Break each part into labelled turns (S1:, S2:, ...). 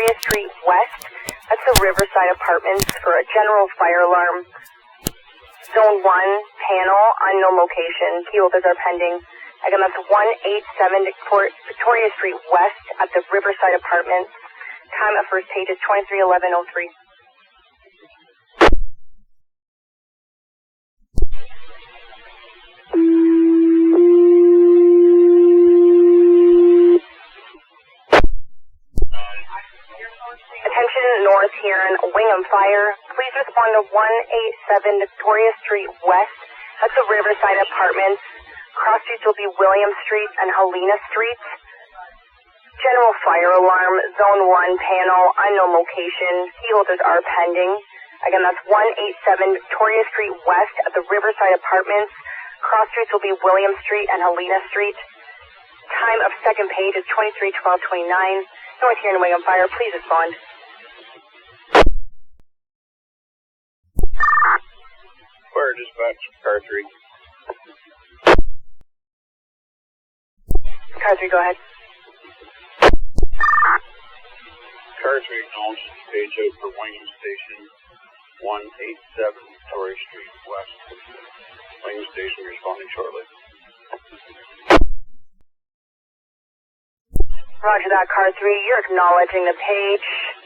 S1: Victoria Street West. That's the Riverside Apartments for a general fire alarm. Zone 1, panel, unknown location. Key holders are pending. Again, that's 187 Victoria Street West at the Riverside Apartments. Time of first page is 23:11:03. Attention, North Huron, Wingham Fire. Please respond to 187 Victoria Street West. That's the Riverside Apartments. Cross streets will be William Street and Helena Street. General fire alarm, zone 1, panel, unknown location. Key holders are pending. Again, that's 187 Victoria Street West at the Riverside Apartments. Cross streets will be William Street and Helena Street. Time of second page is 23:12:29. North Huron, Wingham Fire, please respond.
S2: Fire dispatch, car 3.
S1: Car 3, go ahead.
S2: Car 3 acknowledges page out for Wingham Station, 187 Victoria Street West. Wingham Station responding shortly.
S1: Roger that, Car 3. You're acknowledging the page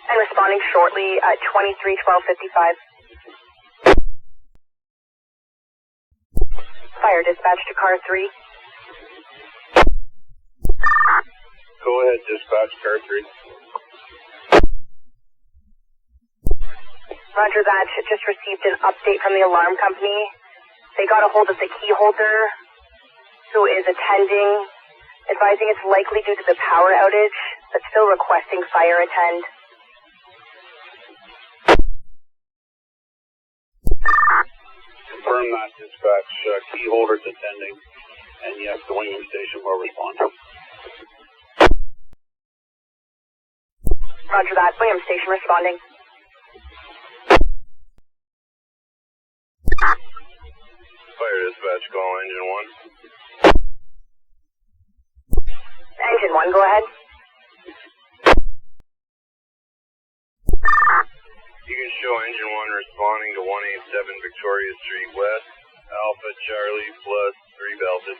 S1: and responding shortly at 23:12:55. Fire dispatch to Car 3.
S2: Go ahead, dispatch, car 3.
S1: Roger that. Just received an update from the alarm company. They got a hold of the key holder who is attending, advising it's likely due to the power outage, but still requesting fire attend.
S2: Confirm that, dispatch. Key holders attending, and yes, the Wingham Station will respond.
S1: Roger that. William Station responding.
S2: Fire dispatch, call engine 1.
S1: Engine 1, go ahead.
S2: You can show engine 1 responding to 187 Victoria Street West, Alpha Charlie plus 3 belted.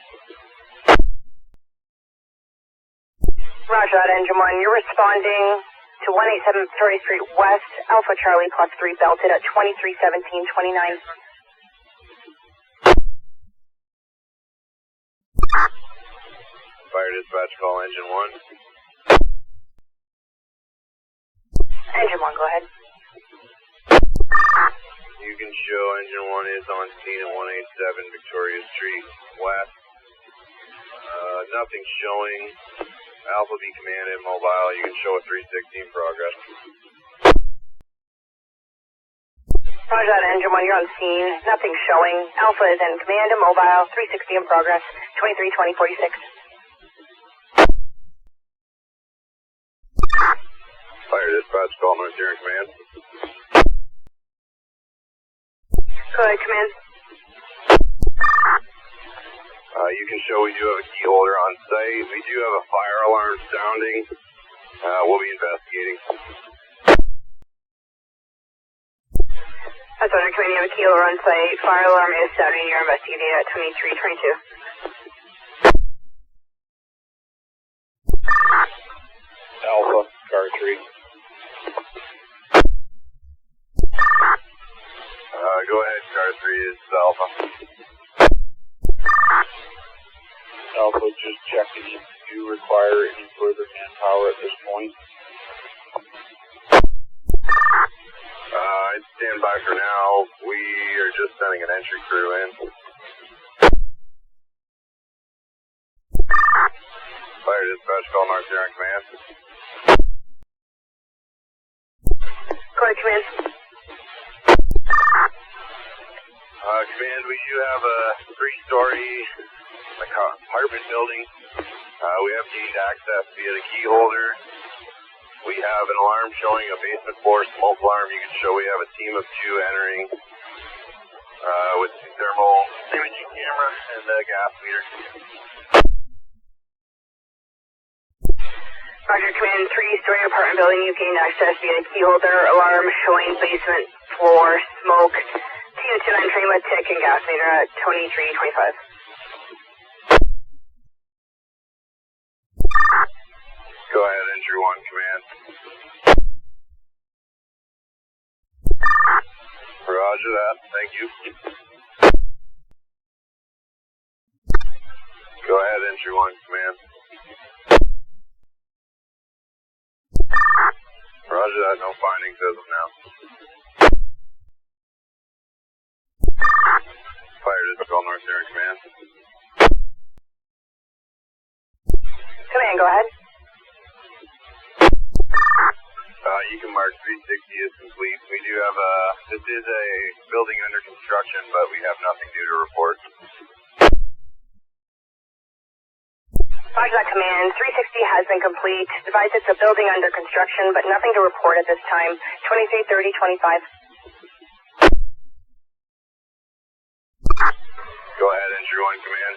S1: Roger that, engine 1. You're responding to 187 Victoria Street West, Alpha Charlie plus 3 belted at 23:17:29.
S2: Fire dispatch, call engine 1.
S1: Engine 1, go ahead.
S2: You can show engine 1 is on scene at 187 Victoria Street West. Nothing showing. Alpha B commanded mobile. You can show a 360 in progress.
S1: Roger that, engine 1. You're on scene. Nothing showing. Alpha is in command and mobile. 360 in progress. 23:20:46.
S2: Fire dispatch, call North Huron command.
S1: Go ahead, command.
S2: You can show we do have a key holder on site. We do have a fire alarm sounding. We'll be investigating.
S1: That's under command. You have a key holder on site. Fire alarm is sounding. You're investigating at 23:22.
S2: Alpha, car 3. Go ahead, car 3 is Alpha. Alpha, just checking if you require any further manpower at this point. I'd stand by for now. We are just sending an entry crew in. Fire dispatch, call North Huron command.
S1: Go ahead, command.
S2: Command, we do have a 3-story apartment building. We have gained access via the key holder. We have an alarm showing a basement floor smoke alarm. You can show we have a team of 2 entering with the thermal imaging camera and the gas meter.
S1: Roger, command 3-story apartment building. You gained access via key holder. Alarm showing basement floor smoke. TU29 train with tick and gas meter at 2325.
S2: Go ahead, entry 1, command. Roger that, thank you. Go ahead, entry 1, command. Roger that, no findings as of now. Fire dispatch, North Huron command.
S1: Command, go ahead.
S2: You can mark 360 as complete. We do have this is a building under construction, but we have nothing new to report.
S1: Roger that, command. 360 has been complete. Advise it's a building under construction, but nothing to report at this time. 233025.
S2: Go ahead, entry 1, command.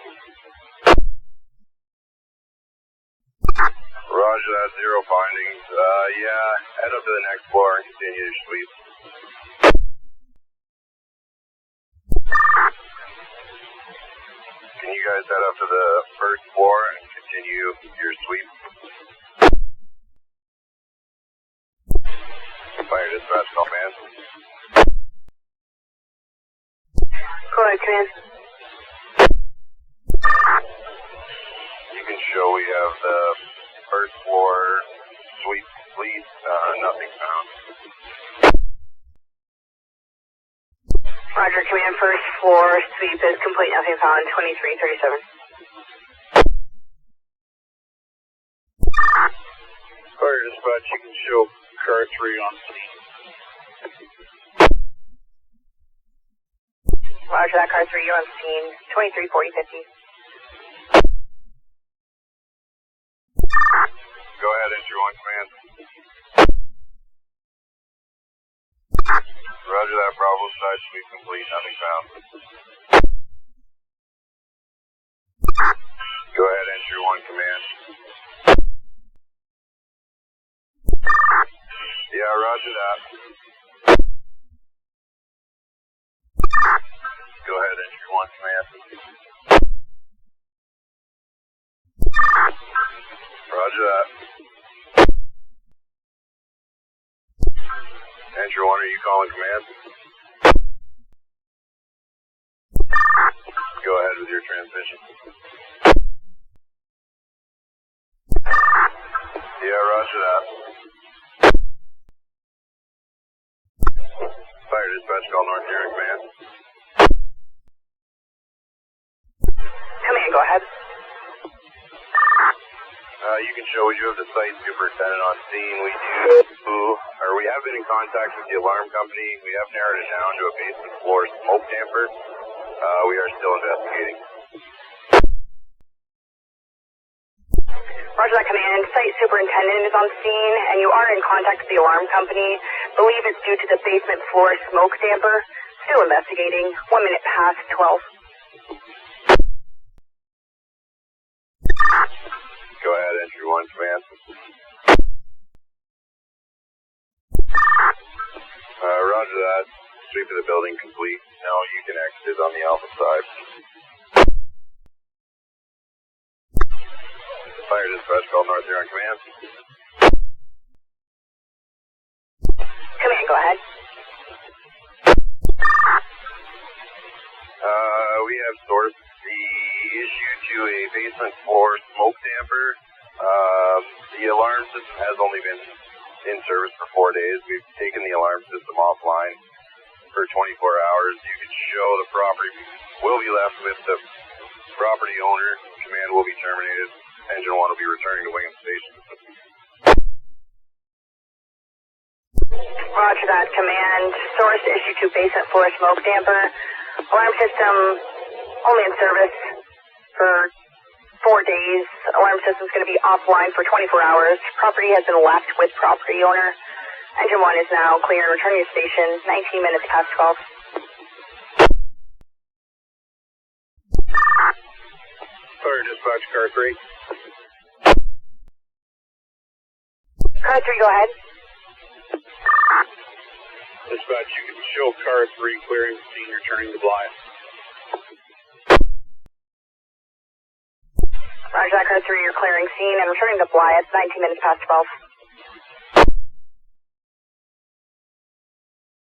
S2: Roger that, 0 findings. Yeah, head up to the next floor and continue your sweep. Can you guys head up to the first floor and continue your sweep? Fire dispatch, call man.
S1: Go ahead, command.
S2: You can show we have the first floor sweep complete, nothing found.
S1: Roger, command. First floor sweep is complete. Nothing found. 2337.
S2: Fire dispatch, you can show car 3 on scene.
S1: Roger that, car 3, you're on scene. 234050.
S2: Go ahead, entry 1, command. Roger that, Bravo side sweep complete, nothing found. Go ahead, entry 1, command. Yeah, roger that. Go ahead, entry 1, command. Roger that. Entry 1, are you calling command? Go ahead with your transmission. Yeah, roger that. Fire dispatch, call North Huron command.
S1: Command, go ahead.
S2: You can show we do have the site superintendent on scene. We have been in contact with the alarm company. We have narrowed it down to a basement floor smoke damper. We are still investigating.
S1: Roger that, command. Site superintendent is on scene, and you are in contact with the alarm company. Believe it's due to the basement floor smoke damper. Still investigating. 1 minute past 12.
S2: Go ahead, entry 1, command. Roger that. Sweep of the building complete. Now you can exit on the alpha side. Fire dispatch, call North Huron command.
S1: Command, go ahead.
S2: We have sourced the issue to a basement floor smoke damper. The alarm system has only been in service for 4 days. We've taken the alarm system offline for 24 hours. You can show the property will be left with the property owner. Command will be terminated. Engine 1 will be returning to Wingham Station.
S1: Roger that, command. Source issue to basement floor smoke damper. Alarm system only in service for 4 days. Alarm system's going to be offline for 24 hours. Property has been left with property owner. Engine 1 is now clear. Return to your station. 19 minutes past 12.
S2: Fire dispatch, car 3.
S1: Car 3, go ahead.
S2: Dispatch, you can show car 3 clearing the scene, returning to Blyth.
S1: Roger that, Car 3, you're clearing scene and returning to Blyth, 19 minutes past 12.